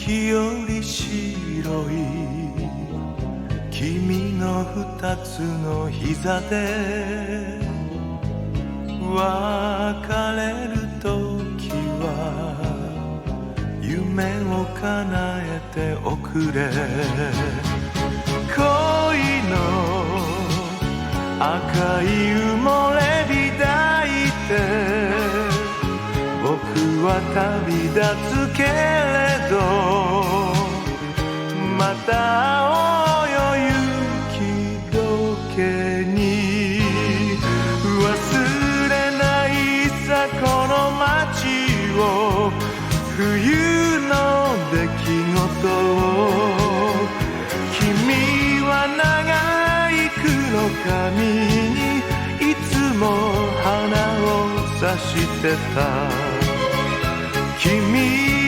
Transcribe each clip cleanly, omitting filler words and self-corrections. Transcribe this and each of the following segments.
雪より白い君の二つの膝で別れる時は夢を叶えておくれ。恋の赤い埋もれ火抱いて僕は旅立つけれどまた会おうよ雪解けに。忘れないさこの街を冬の出来事を。君は長い黒髪にいつも花をさしてた。君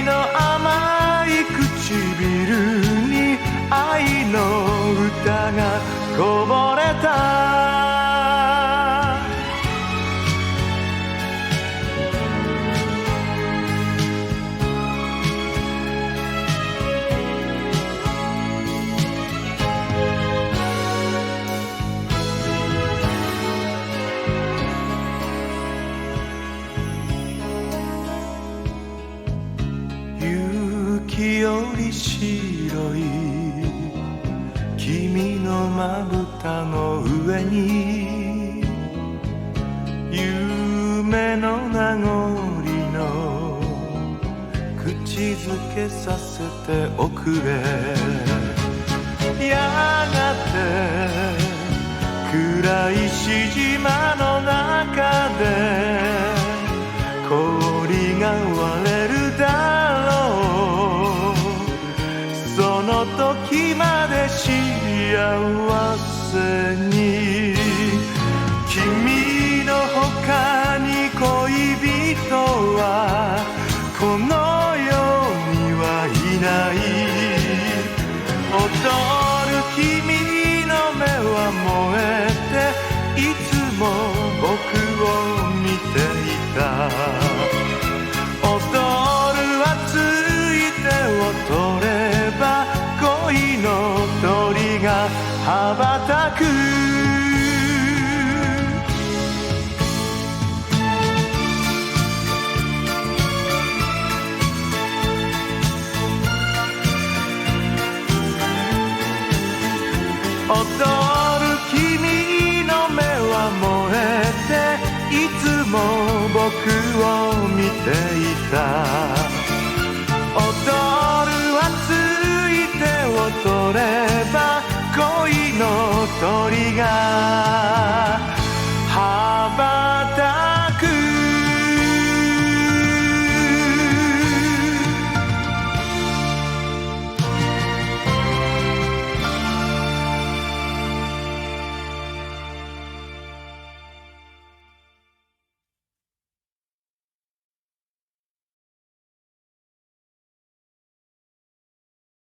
の甘い唇に愛の歌がこぼれた。雪より白い君のまぶたの上に夢の名残の口づけさせておくれ。やがて暗いし島の中で氷が割れるだろう。その時まで幸せに。君の他に恋人はこの世にはいない。踊る君の目は燃えていつも僕を見ていた。踊る熱い手を取れば恋の鳥が羽ばたく。踊る君の目は燃えていつも僕を見ていた。踊る熱い手を取れば恋の鳥が